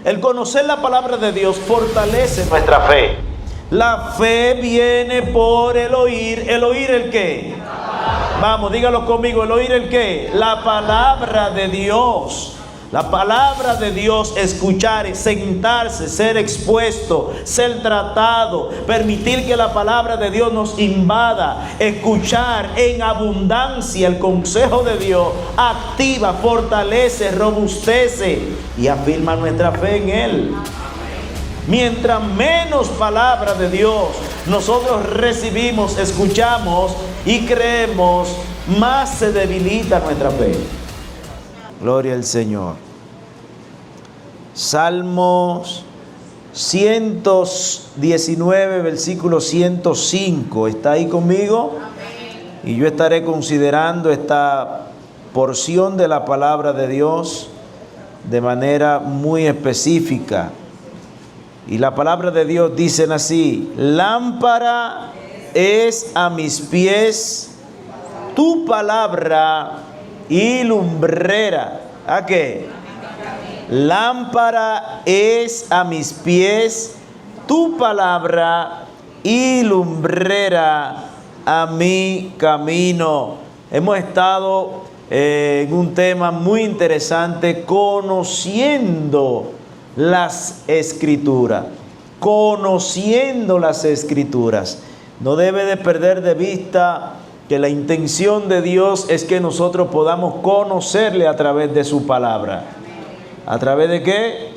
El conocer la palabra de Dios fortalece nuestra fe. La fe viene por el oír. ¿El oír el qué? Vamos, dígalo conmigo. ¿El oír el qué? La palabra de Dios. La palabra de Dios, escuchar, sentarse, ser expuesto, ser tratado, permitir que la palabra de Dios nos invada, escuchar en abundancia el consejo de Dios, activa, fortalece, robustece y afirma nuestra fe en Él. Mientras menos palabra de Dios nosotros recibimos, escuchamos y creemos, más se debilita nuestra fe. Gloria al Señor. Salmos 119, versículo 105. ¿Está ahí conmigo? Y yo estaré considerando esta porción de la palabra de Dios de manera muy específica. Y la palabra de Dios dice así: lámpara es a mis pies tu palabra y lumbrera. ¿A qué? Lámpara es a mis pies tu palabra y lumbrera a mi camino. Hemos estado en un tema muy interesante, conociendo las Escrituras. Conociendo las Escrituras. No debe de perder de vista que la intención de Dios es que nosotros podamos conocerle a través de su palabra. ¿A través de qué?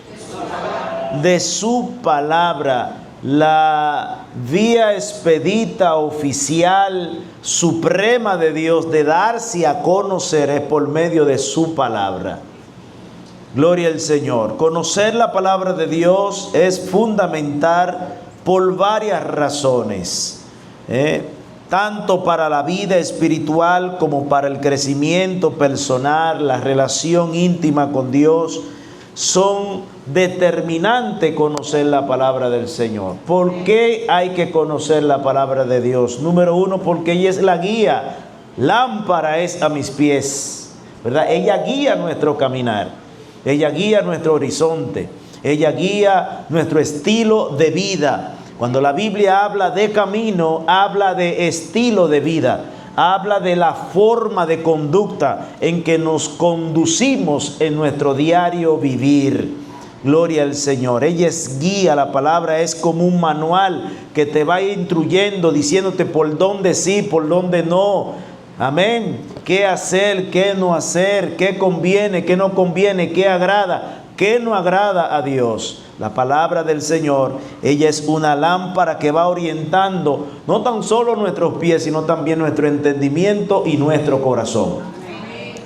De su palabra. La vía expedita, oficial, suprema de Dios de darse a conocer es por medio de su palabra. Gloria al Señor. Conocer la palabra de Dios es fundamental por varias razones. Tanto para la vida espiritual como para el crecimiento personal, la relación íntima con Dios, son determinantes conocer la palabra del Señor. ¿Por qué hay que conocer la palabra de Dios? Número uno, porque ella es la guía. Lámpara es a mis pies, ¿verdad? Ella guía nuestro caminar, ella guía nuestro horizonte, ella guía nuestro estilo de vida. Cuando la Biblia habla de camino, habla de estilo de vida, habla de la forma de conducta en que nos conducimos en nuestro diario vivir. Gloria al Señor. Ella es guía, la palabra es como un manual que te va instruyendo, diciéndote por dónde sí, por dónde no. Amén. ¿Qué hacer, qué no hacer, qué conviene, qué no conviene, qué agrada, qué no agrada a Dios? La palabra del Señor, ella es una lámpara que va orientando no tan solo nuestros pies, sino también nuestro entendimiento y nuestro corazón.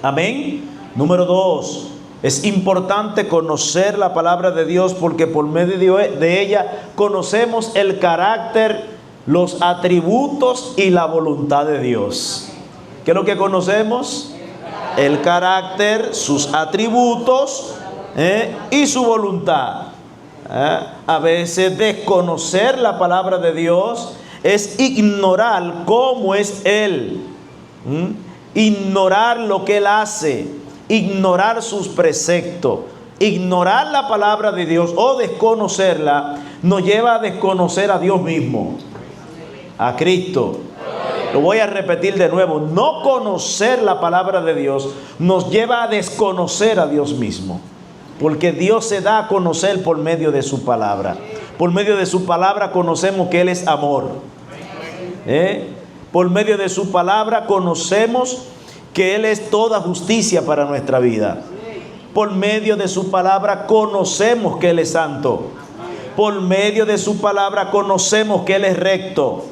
Amén. Número 2, es importante conocer la palabra de Dios porque por medio de ella conocemos el carácter, los atributos y la voluntad de Dios. ¿Qué es lo que conocemos? El carácter, sus atributos y su voluntad. A veces desconocer la palabra de Dios es ignorar cómo es Él, ignorar lo que Él hace, ignorar sus preceptos. Ignorar la palabra de Dios o desconocerla nos lleva a desconocer a Dios mismo, a Cristo. Lo voy a repetir de nuevo: no conocer la palabra de Dios nos lleva a desconocer a Dios mismo. Porque Dios se da a conocer por medio de su palabra. Por medio de su palabra conocemos que Él es amor. Por medio de su palabra conocemos que Él es toda justicia para nuestra vida. Por medio de su palabra conocemos que Él es santo. Por medio de su palabra conocemos que Él es recto.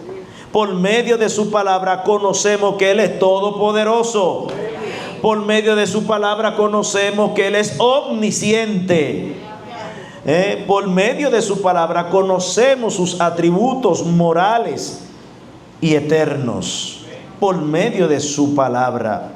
Por medio de su palabra conocemos que Él es todopoderoso. Por medio de su palabra conocemos que Él es omnisciente. Por medio de su palabra conocemos sus atributos morales y eternos. Por medio de su palabra.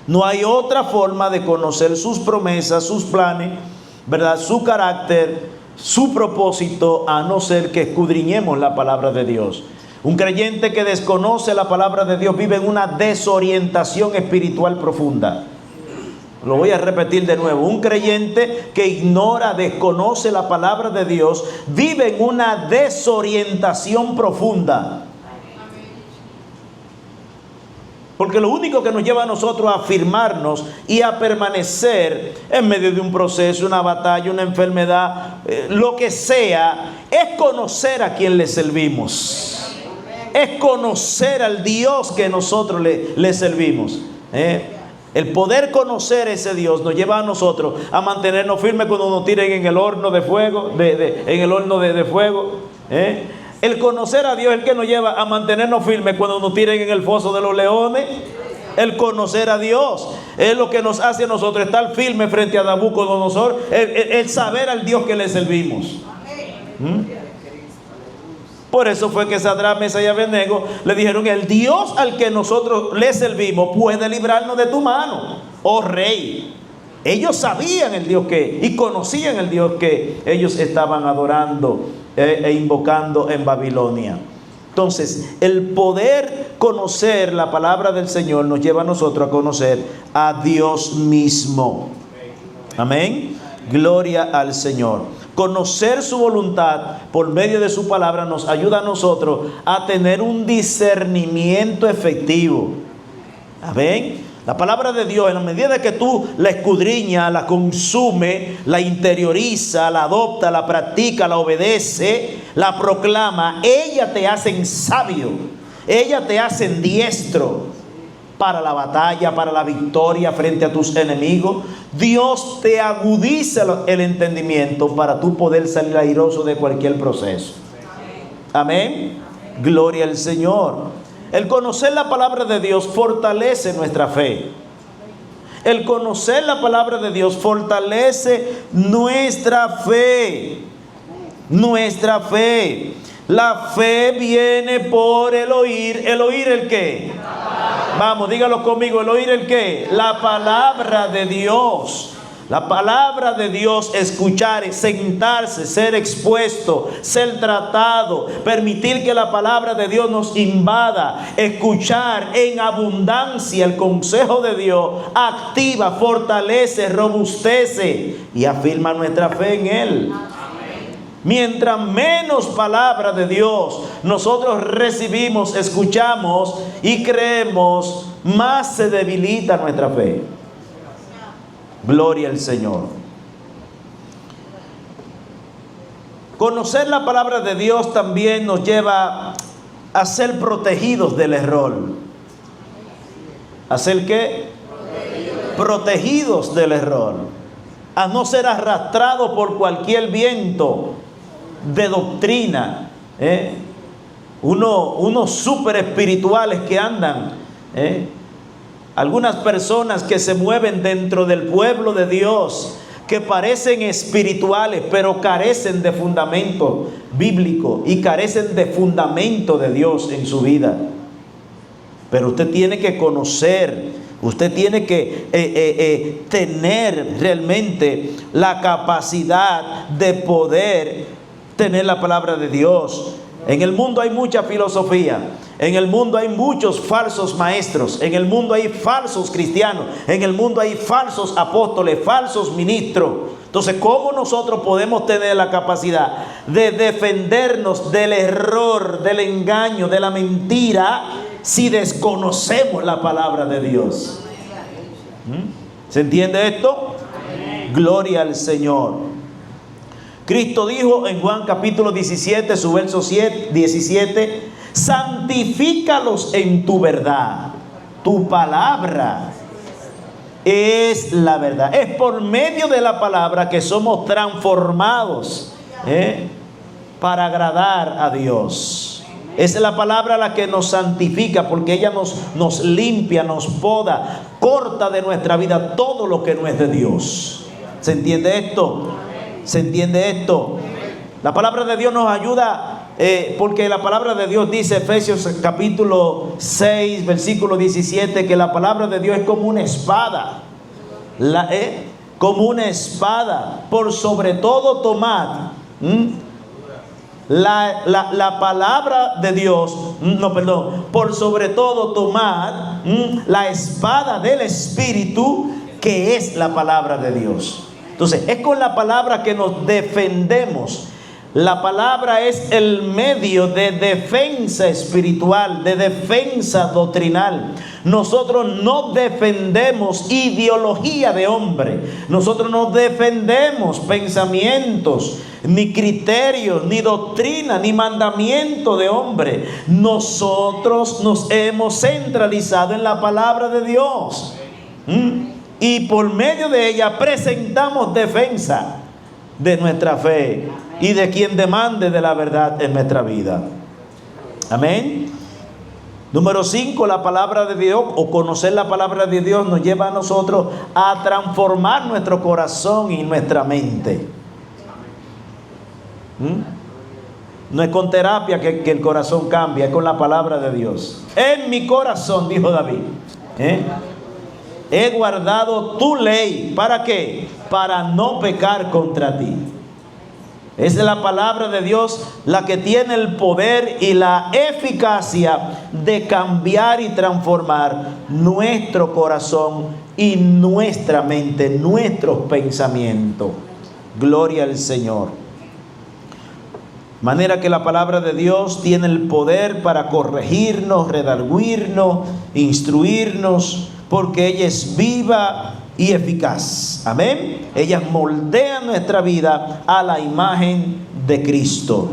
No hay otra forma de conocer sus promesas, sus planes, ¿verdad? Su carácter, su propósito, a no ser que escudriñemos la palabra de Dios. Un creyente que desconoce la palabra de Dios vive en una desorientación espiritual profunda. Lo voy a repetir de nuevo. Un creyente que ignora, desconoce la palabra de Dios, vive en una desorientación profunda. Porque lo único que nos lleva a nosotros a afirmarnos y a permanecer en medio de un proceso, una batalla, una enfermedad, lo que sea, es conocer a quien le servimos. Es conocer al Dios que nosotros le servimos. El poder conocer ese Dios nos lleva a nosotros a mantenernos firmes cuando nos tiren en el horno de fuego, en el horno de fuego. El conocer a Dios es el que nos lleva a mantenernos firmes cuando nos tiren en el foso de los leones. El conocer a Dios es lo que nos hace a nosotros estar firmes frente a Nabucodonosor. El saber al Dios que le servimos. Por eso fue que Sadrach, Mesach y Abednego le dijeron: el Dios al que nosotros le servimos puede librarnos de tu mano, oh rey. Ellos sabían el Dios y conocían el Dios que ellos estaban adorando e invocando en Babilonia. Entonces, el poder conocer la palabra del Señor nos lleva a nosotros a conocer a Dios mismo. Amén. Gloria al Señor. Conocer su voluntad por medio de su palabra nos ayuda a nosotros a tener un discernimiento efectivo. Amén. La palabra de Dios, en la medida que tú la escudriñas, la consume, la interioriza, la adopta, la practica, la obedece, la proclama, ella te hace sabio, ella te hace diestro para la batalla, para la victoria frente a tus enemigos. Dios te agudiza el entendimiento para tú poder salir airoso de cualquier proceso. Amén. Gloria al Señor. El conocer la palabra de Dios fortalece nuestra fe. El conocer la palabra de Dios fortalece nuestra fe. Nuestra fe. La fe viene por el oír. ¿El oír el qué? Vamos, dígalo conmigo. ¿El oír el qué? La palabra de Dios. La palabra de Dios, escuchar, sentarse, ser expuesto, ser tratado, permitir que la palabra de Dios nos invada, escuchar en abundancia el consejo de Dios, activa, fortalece, robustece y afirma nuestra fe en Él. Mientras menos palabra de Dios nosotros recibimos, escuchamos y creemos, más se debilita nuestra fe. Gloria al Señor. Conocer la palabra de Dios también nos lleva a ser protegidos del error. ¿A ser qué? Protegidos del error. A no ser arrastrados por cualquier viento de doctrina. Unos super espirituales que andan. Algunas personas que se mueven dentro del pueblo de Dios, que parecen espirituales, pero carecen de fundamento bíblico y carecen de fundamento de Dios en su vida. Pero usted tiene que conocer, usted tiene que tener realmente la capacidad de poder tener la palabra de Dios. En el mundo hay mucha filosofía. En el mundo hay muchos falsos maestros. En el mundo hay falsos cristianos. En el mundo hay falsos apóstoles, falsos ministros. Entonces, ¿cómo nosotros podemos tener la capacidad de defendernos del error, del engaño, de la mentira, si desconocemos la palabra de Dios? ¿Se entiende esto? Gloria al Señor. Cristo dijo en Juan capítulo 17, su verso 17, santifícalos en tu verdad. Tu palabra es la verdad. Es por medio de la palabra que somos transformados para agradar a Dios. Es la palabra la que nos santifica, porque ella nos limpia, nos poda, corta de nuestra vida todo lo que no es de Dios. ¿Se entiende esto? ¿Se entiende esto? La palabra de Dios nos ayuda, porque la palabra de Dios dice, Efesios capítulo 6, versículo 17, que la palabra de Dios es como una espada. Como una espada. Por sobre todo tomad la palabra de Dios. Por sobre todo tomad la espada del Espíritu, que es la palabra de Dios. Entonces, es con la palabra que nos defendemos. La palabra es el medio de defensa espiritual, de defensa doctrinal. Nosotros no defendemos ideología de hombre. Nosotros no defendemos pensamientos, ni criterios, ni doctrina, ni mandamiento de hombre. Nosotros nos hemos centralizado en la palabra de Dios. Y por medio de ella presentamos defensa de nuestra fe y de quien demande de la verdad en nuestra vida. Amén. Número 5, la palabra de Dios, o conocer la palabra de Dios, nos lleva a nosotros a transformar nuestro corazón y nuestra mente. No es con terapia que el corazón cambia, es con la palabra de Dios. En mi corazón, dijo David, he guardado tu ley. ¿Para qué? Para no pecar contra ti. Es la palabra de Dios la que tiene el poder y la eficacia de cambiar y transformar nuestro corazón y nuestra mente, nuestros pensamientos. Gloria al Señor. De manera que la palabra de Dios tiene el poder para corregirnos, redarguirnos, instruirnos, porque ella es viva y eficaz. Amén. Ella moldea nuestra vida a la imagen de Cristo.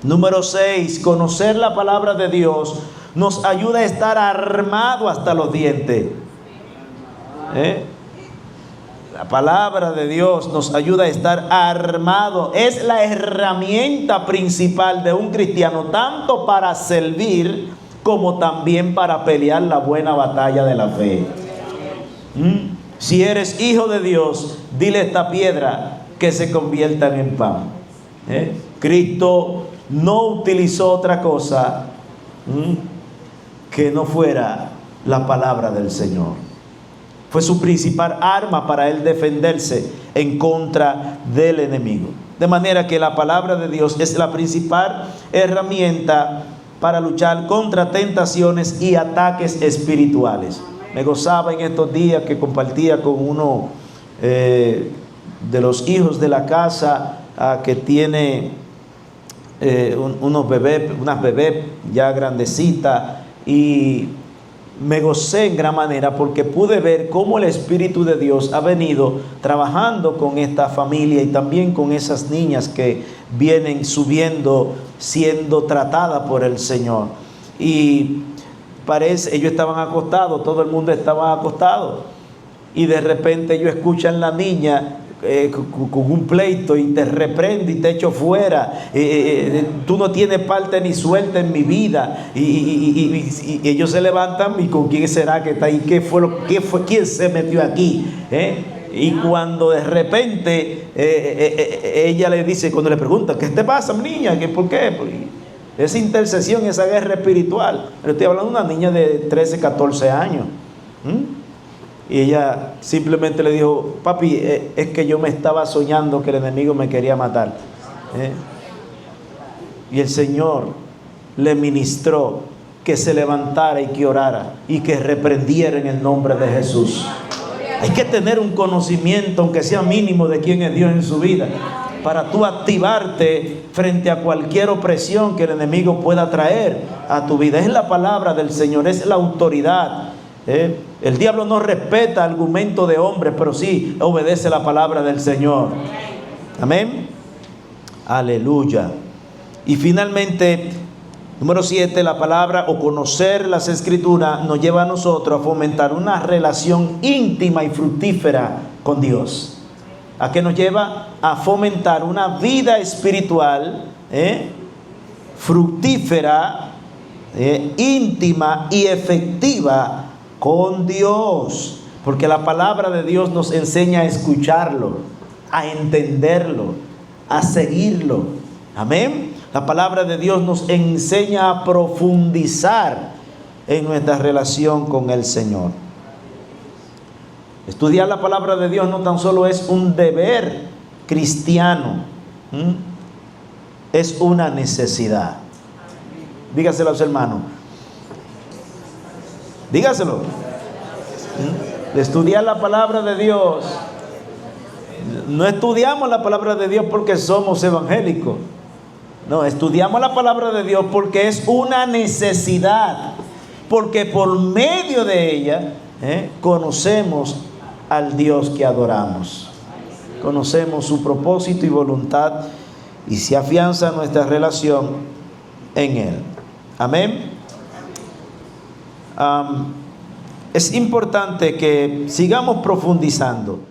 Número 6, conocer la palabra de Dios nos ayuda a estar armado hasta los dientes. La palabra de Dios nos ayuda a estar armado. Es la herramienta principal de un cristiano, tanto para servir como también para pelear la buena batalla de la fe. Si eres hijo de Dios, dile a esta piedra que se conviertan en pan. Cristo no utilizó otra cosa que no fuera la palabra del Señor. Fue su principal arma para él defenderse en contra del enemigo. De manera que la palabra de Dios es la principal herramienta para luchar contra tentaciones y ataques espirituales. Me gozaba en estos días que compartía con uno de los hijos de la casa que tiene unas bebés ya grandecitas, y me gocé en gran manera porque pude ver cómo el Espíritu de Dios ha venido trabajando con esta familia y también con esas niñas que vienen subiendo, siendo tratadas por el Señor. Y parece, ellos estaban acostados, todo el mundo estaba acostado, y de repente ellos escuchan la niña con un pleito y te reprende y te echo fuera. Tú no tienes parte ni suerte en mi vida. Y ellos se levantan, y ¿con quién será que está ahí? ¿Quién se metió aquí? Y cuando de repente ella le dice, cuando le pregunta, ¿qué te pasa, niña? ¿Por qué? Esa intercesión, esa guerra espiritual. Pero estoy hablando de una niña de 13, 14 años. Y ella simplemente le dijo, papi, es que yo me estaba soñando que el enemigo me quería matar. Y el Señor le ministró que se levantara y que orara y que reprendiera en el nombre de Jesús. Hay que tener un conocimiento, aunque sea mínimo, de quién es Dios en su vida, para tú activarte frente a cualquier opresión que el enemigo pueda traer a tu vida. Es la palabra del Señor, es la autoridad. El diablo no respeta argumentos de hombres, pero sí obedece la palabra del Señor. Amén. Aleluya. Y finalmente, número 7, la palabra o conocer las Escrituras nos lleva a nosotros a fomentar una relación íntima y fructífera con Dios. ¿A qué nos lleva? A fomentar una vida espiritual fructífera, íntima y efectiva con Dios, porque la palabra de Dios nos enseña a escucharlo, a entenderlo, a seguirlo. Amén. La palabra de Dios nos enseña a profundizar en nuestra relación con el Señor. Estudiar la palabra de Dios no tan solo es un deber cristiano, es una necesidad. Dígaselo a su hermano. Dígaselo. de estudiar la palabra de Dios. No estudiamos la palabra de Dios porque somos evangélicos. No, estudiamos la palabra de Dios porque es una necesidad. Porque por medio de ella conocemos al Dios que adoramos. Conocemos su propósito y voluntad y se afianza nuestra relación en Él. Amén. Es importante que sigamos profundizando